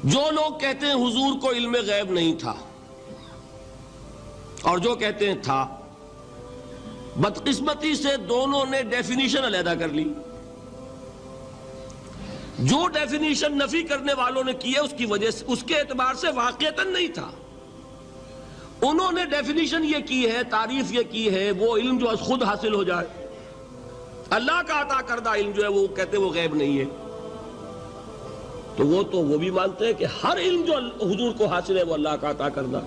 جو لوگ کہتے ہیں حضور کو علم غیب نہیں تھا اور جو کہتے ہیں تھا، بدقسمتی سے دونوں نے ڈیفینیشن علیحدہ کر لی۔ جو ڈیفینیشن نفی کرنے والوں نے کی ہے اس کی وجہ سے، اس کے اعتبار سے واقعتاً نہیں تھا۔ انہوں نے ڈیفینیشن یہ کی ہے، تعریف یہ کی ہے، وہ علم جو خود حاصل ہو جائے، اللہ کا عطا کردہ علم جو ہے وہ کہتے وہ غیب نہیں ہے۔ تو وہ بھی مانتے ہیں کہ ہر علم جو حضور کو حاصل ہے وہ اللہ کا عطا کردہ۔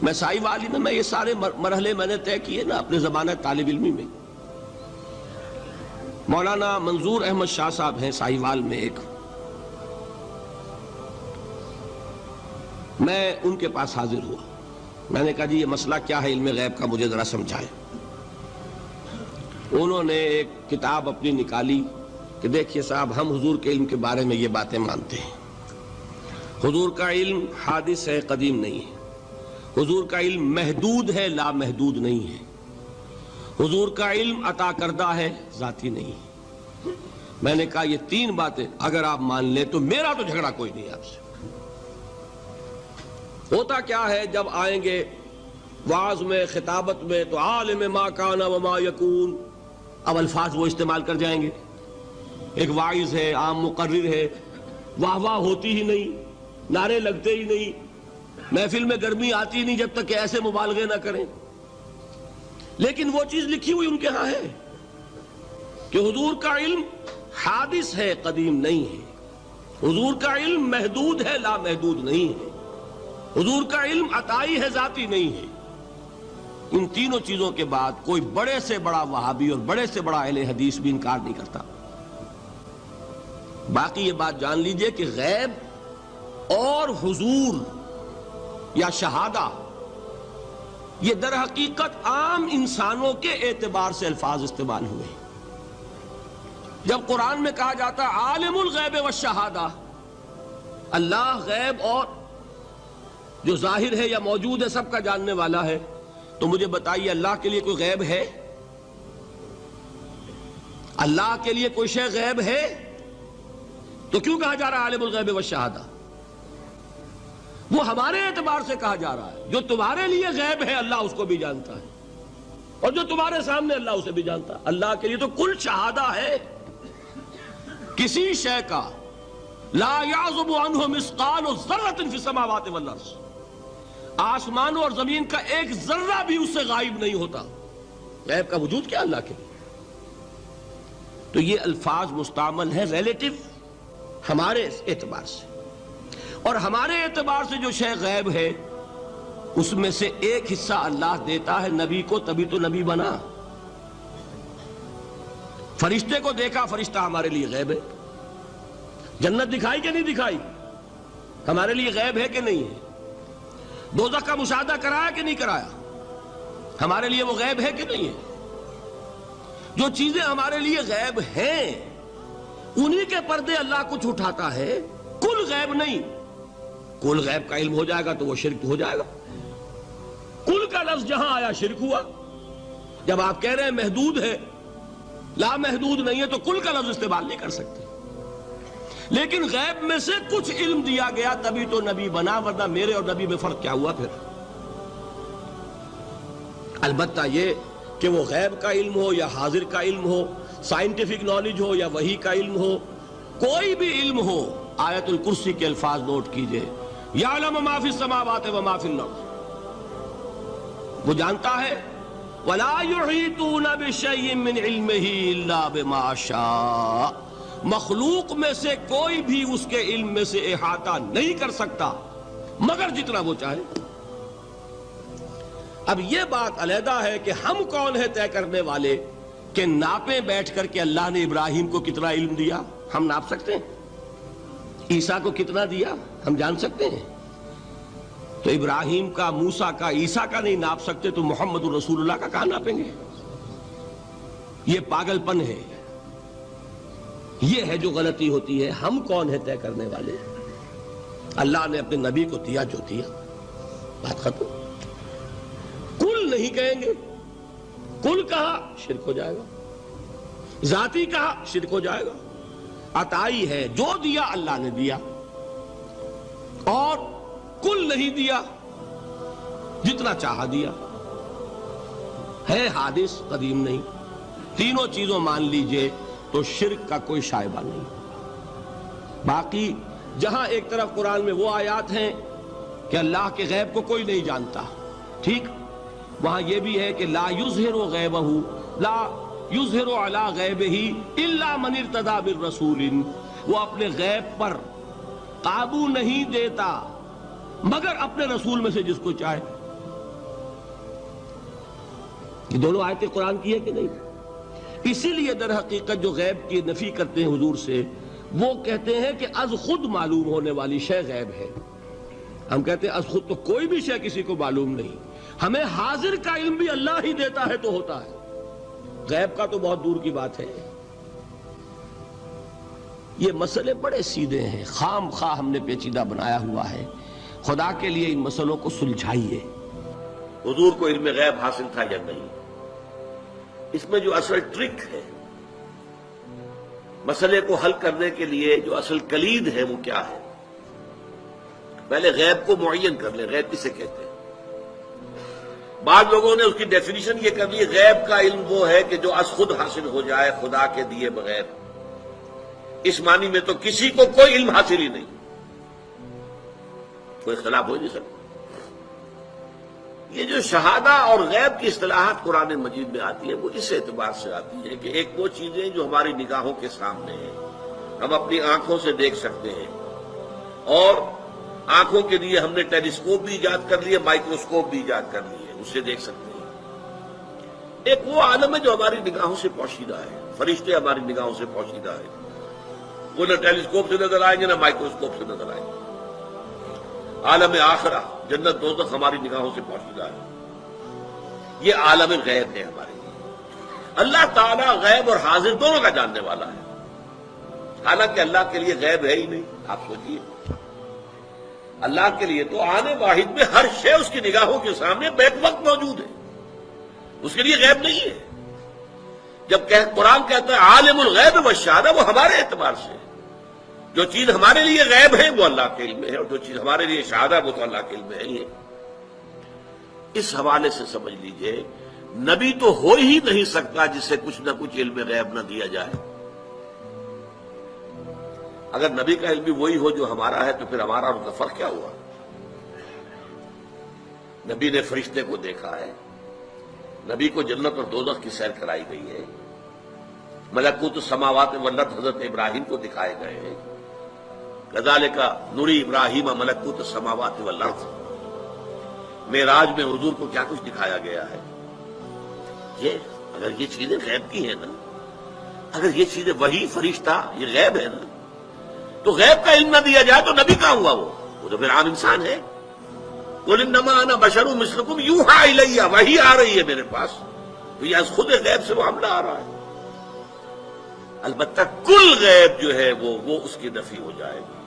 میں سائی والی میں یہ سارے مرحلے میں نے طے کیے نا اپنے زمانہ طالب علمی میں۔ مولانا منظور احمد شاہ صاحب ہیں سائی وال میں ایک، میں ان کے پاس حاضر ہوا۔ میں نے کہا جی یہ مسئلہ کیا ہے علم غیب کا، مجھے ذرا سمجھائیں۔ انہوں نے ایک کتاب اپنی نکالی کہ دیکھیے صاحب، ہم حضور کے علم کے بارے میں یہ باتیں مانتے ہیں۔ حضور کا علم حادث ہے، قدیم نہیں ہے۔ حضور کا علم محدود ہے، لا محدود نہیں ہے۔ حضور کا علم عطا کردہ ہے، ذاتی نہیں ہے۔ میں نے کہا یہ تین باتیں اگر آپ مان لیں تو میرا تو جھگڑا کوئی نہیں آپ سے۔ ہوتا کیا ہے جب آئیں گے وعظ میں، خطابت میں، تو عالم ما کان وما یکون، اب الفاظ وہ استعمال کر جائیں گے۔ ایک واعظ ہے، عام مقرر ہے، واہ واہ ہوتی ہی نہیں، نعرے لگتے ہی نہیں، محفل میں گرمی آتی نہیں جب تک کہ ایسے مبالغے نہ کریں۔ لیکن وہ چیز لکھی ہوئی ان کے ہاں ہے کہ حضور کا علم حادث ہے، قدیم نہیں ہے۔ حضور کا علم محدود ہے، لا محدود نہیں ہے۔ حضور کا علم عطائی ہے، ذاتی نہیں ہے۔ ان تینوں چیزوں کے بعد کوئی بڑے سے بڑا وہابی اور بڑے سے بڑا اہل حدیث بھی انکار نہیں کرتا۔ باقی یہ بات جان لیجئے کہ غیب اور حضور یا شہادہ یہ در حقیقت عام انسانوں کے اعتبار سے الفاظ استعمال ہوئے۔ جب قرآن میں کہا جاتا ہے عالم الغیب والشہادہ، اللہ غیب اور جو ظاہر ہے یا موجود ہے سب کا جاننے والا ہے، تو مجھے بتائیے اللہ کے لیے کوئی غیب ہے؟ اللہ کے لیے کوئی شے غیب ہے؟ تو کیوں کہا جا رہا ہے عالم الغیب والشہادہ؟ وہ ہمارے اعتبار سے کہا جا رہا ہے۔ جو تمہارے لیے غیب ہے اللہ اس کو بھی جانتا ہے، اور جو تمہارے سامنے اللہ اسے بھی جانتا ہے۔ اللہ کے لیے تو کل شہادہ ہے۔ کسی شے کا لا یعزب عنہ مثقال ذرۃ فی السماوات والارض، آسمانوں اور زمین کا ایک ذرہ بھی اس سے غائب نہیں ہوتا۔ غیب کا وجود کیا اللہ کے لیے؟ تو یہ الفاظ مستعمل ہیں ریلیٹو ہمارے اعتبار سے، اور ہمارے اعتبار سے جو شے غیب ہے اس میں سے ایک حصہ اللہ دیتا ہے نبی کو، تبھی تو نبی بنا۔ فرشتے کو دیکھا، فرشتہ ہمارے لیے غیب ہے۔ جنت دکھائی کہ نہیں دکھائی، ہمارے لیے غیب ہے کہ نہیں ہے۔ دوزخ کا مشاہدہ کرایا کہ نہیں کرایا، ہمارے لیے وہ غیب ہے کہ نہیں ہے۔ جو چیزیں ہمارے لیے غیب ہیں انہی کے پردے اللہ کچھ اٹھاتا ہے، کل غیب نہیں۔ کل غیب کا علم ہو جائے گا تو وہ شرک ہو جائے گا۔ کل کا لفظ جہاں آیا شرک ہوا۔ جب آپ کہہ رہے ہیں محدود ہے، لا محدود نہیں ہے، تو کل کا لفظ استعمال نہیں کر سکتے۔ لیکن غیب میں سے کچھ علم دیا گیا تبھی تو نبی بنا، ورنہ میرے اور نبی میں فرق کیا ہوا پھر؟ البتہ یہ کہ وہ غیب کا علم ہو یا حاضر کا علم ہو، سائنٹیفک نالج ہو یا وحی کا علم ہو، کوئی بھی علم ہو، آیت الکرسی کے الفاظ نوٹ کیجئے، یعلم ما فی السماوات وما فی الارض، وہ جانتا ہے، ولا یحیطون بشیء من علمہ الا بما شاء، مخلوق میں سے کوئی بھی اس کے علم میں سے احاطہ نہیں کر سکتا مگر جتنا وہ چاہے۔ اب یہ بات علیحدہ ہے کہ ہم کون ہے طے کرنے والے کہ ناپیں بیٹھ کر کہ اللہ نے ابراہیم کو کتنا علم دیا، ہم ناپ سکتے ہیں؟ عیسیٰ کو کتنا دیا ہم جان سکتے ہیں؟ تو ابراہیم کا، موسیٰ کا، عیسیٰ کا نہیں ناپ سکتے تو محمد رسول اللہ کا کہاں ناپیں گے؟ یہ پاگل پن ہے، یہ ہے جو غلطی ہوتی ہے۔ ہم کون ہے طے کرنے والے؟ اللہ نے اپنے نبی کو دیا جو دیا، بات ختم۔ کل نہیں کہیں گے، کل کہا شرک ہو جائے گا، ذاتی کہا شرک ہو جائے گا۔ عطائی ہے، جو دیا اللہ نے دیا، اور کل نہیں دیا، جتنا چاہا دیا، ہے حادث، قدیم نہیں، تینوں چیزوں مان لیجئے تو شرک کا کوئی شائبہ نہیں۔ باقی جہاں ایک طرف قرآن میں وہ آیات ہیں کہ اللہ کے غیب کو کوئی نہیں جانتا، ٹھیک، وہاں یہ بھی ہے کہ لا یظہر غیبہ، لا یظہر علی غیبہ الا من ارتضی بالرسول، وہ اپنے غیب پر قابو نہیں دیتا مگر اپنے رسول میں سے جس کو چاہے۔ یہ دونوں آیتیں قرآن کی ہے کہ نہیں؟ اسی لیے در حقیقت جو غیب کی نفی کرتے ہیں حضور سے، وہ کہتے ہیں کہ از خود معلوم ہونے والی شے غیب ہے۔ ہم کہتے ہیں از خود تو کوئی بھی شے کسی کو معلوم نہیں، ہمیں حاضر کا علم بھی اللہ ہی دیتا ہے تو ہوتا ہے، غیب کا تو بہت دور کی بات ہے۔ یہ مسئلے بڑے سیدھے ہیں، خام خواہ ہم نے پیچیدہ بنایا ہوا ہے، خدا کے لیے ان مسئلوں کو سلجھائیے۔ حضور کو علم غیب حاصل تھا یا نہیں، اس میں جو اصل ٹرک ہے، مسئلے کو حل کرنے کے لیے جو اصل کلید ہے وہ کیا ہے؟ پہلے غیب کو معین کر لیں، غیب کسے کہتے ہیں؟ بعض لوگوں نے اس کی ڈیفینیشن یہ کر لی، غیب کا علم وہ ہے کہ جو از خود حاصل ہو جائے خدا کے دیے بغیر۔ اس معنی میں تو کسی کو کوئی علم حاصل ہی نہیں، کوئی اختلاف ہو نہیں سکتا۔ یہ جو شہادہ اور غیب کی اصطلاحات قرآن مجید میں آتی ہیں وہ اس اعتبار سے آتی ہے کہ ایک وہ چیزیں جو ہماری نگاہوں کے سامنے ہیں، ہم اپنی آنکھوں سے دیکھ سکتے ہیں، اور آنکھوں کے لیے ہم نے ٹیلیسکوپ بھی ایجاد کر لیے، مائکروسکوپ بھی ایجاد کر لیے، اس سے دیکھ سکتے ہیں۔ ایک وہ عالم ہے جو ہماری نگاہوں سے پوشیدہ ہے، فرشتے ہماری نگاہوں سے پوشیدہ ہے، وہ نہ ٹیلیسکوپ سے نظر آئیں گے نہ مائکروسکوپ سے نظر آئیں گے۔ عالم آخرہ، جنت دوزخ ہماری نگاہوں سے پوشیدہ ہے، یہ عالم غیب ہے ہمارے لیے۔ اللہ تعالیٰ غیب اور حاضر دونوں کا جاننے والا ہے، حالانکہ اللہ کے لیے غیب ہے ہی نہیں۔ آپ سوچیے، اللہ کے لیے تو آنے واحد میں ہر شے اس کی نگاہوں کے سامنے بیک وقت موجود ہے، اس کے لیے غیب نہیں ہے۔ جب قرآن کہتا ہے عالم الغیب والشہادہ، وہ ہمارے اعتبار سے جو چیز ہمارے لیے غیب ہے وہ اللہ کے علم میں ہے، اور جو چیز ہمارے لیے شہادہ وہ تو اللہ کے علم میں ہے ہی ہے۔ اس حوالے سے سمجھ لیجئے نبی تو ہو ہی نہیں سکتا جسے کچھ نہ کچھ علم غیب نہ دیا جائے۔ اگر نبی کا علم بھی وہی ہو جو ہمارا ہے تو پھر ہمارا اور ان کا فرق کیا ہوا؟ نبی نے فرشتے کو دیکھا ہے، نبی کو جنت اور دوزخ کی سیر کرائی گئی ہے، ملکوت السماوات والارض حضرت ابراہیم کو دکھائے گئے ہیں، کذالک نری ابراہیم ملکوت السماوات والارض۔ معراج میں حضور کو کیا کچھ دکھایا گیا ہے؟ اگر یہ چیزیں غیب کی ہیں نا، اگر یہ چیزیں وہی فرشتہ یہ غیب ہے نا، تو غیب کا علم نہ دیا جائے تو نبی کہاں ہوا؟ وہ تو پھر عام انسان ہے۔ قل انما انا بشر مثلکم یوحی الی، وحی آ رہی ہے میرے پاس، تو یہ از خود غیب سے معاملہ آ رہا ہے۔ البتہ کل غیب جو ہے وہ اس کی نفی ہو جائے گی،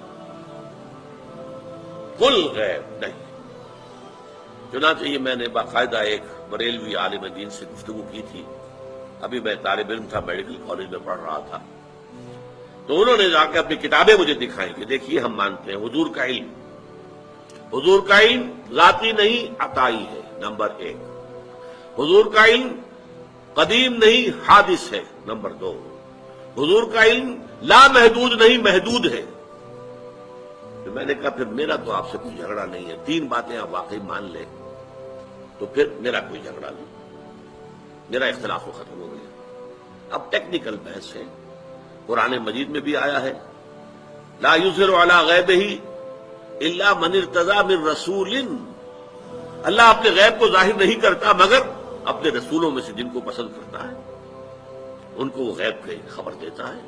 کل غیب نہیں۔ چنانچہ یہ میں نے باقاعدہ ایک بریلوی عالم دین سے گفتگو کی تھی، ابھی میں طالب علم تھا، میڈیکل کالج میں پڑھ رہا تھا، تو انہوں نے جا کے اپنی کتابیں مجھے دکھائیں کہ دیکھیے ہم مانتے ہیں حضور کا علم ذاتی نہیں عطائی ہے، نمبر 1۔ حضور کا علم قدیم نہیں حادث ہے، نمبر 2۔ حضور کا علم لا محدود نہیں محدود ہے۔ تو میں نے کہا پھر میرا تو آپ سے کوئی جھگڑا نہیں ہے، 3 باتیں آپ واقعی مان لیں تو پھر میرا کوئی جھگڑا نہیں، میرا اختلاف ختم ہو گیا۔ اب ٹیکنیکل بحث ہے، قرآن مجید میں بھی آیا ہے لا یظہر علی غیبہ الا من ارتضی من رسول، اللہ اپنے غیب کو ظاہر نہیں کرتا مگر اپنے رسولوں میں سے جن کو پسند کرتا ہے ان کو وہ غیب کی خبر دیتا ہے۔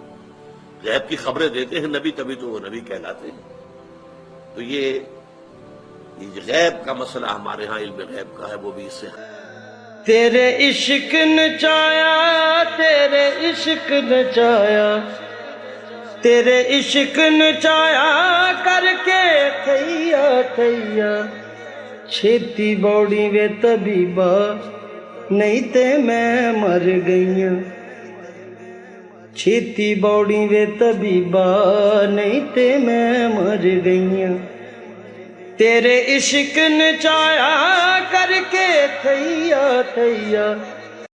غیب کی خبریں دیتے ہیں نبی، تبھی تو وہ نبی کہلاتے ہیں۔ تو یہ غیب کا مسئلہ ہمارے ہاں علم غیب کا ہے، وہ بھی اس سے ہے۔ تیرے عشق نچایا، تیرے عشق نچایا، تیرے عشق نچایا کر کے تھیا تھیا، چھیتی بوڑی وے طبیبا نہیں تے میں مر گئیاں، چھیتی بوڑی وے طبیبا نہیں تے میں مر گئیاں۔ تیرے عشق نچایا کر کے تھیا تھیا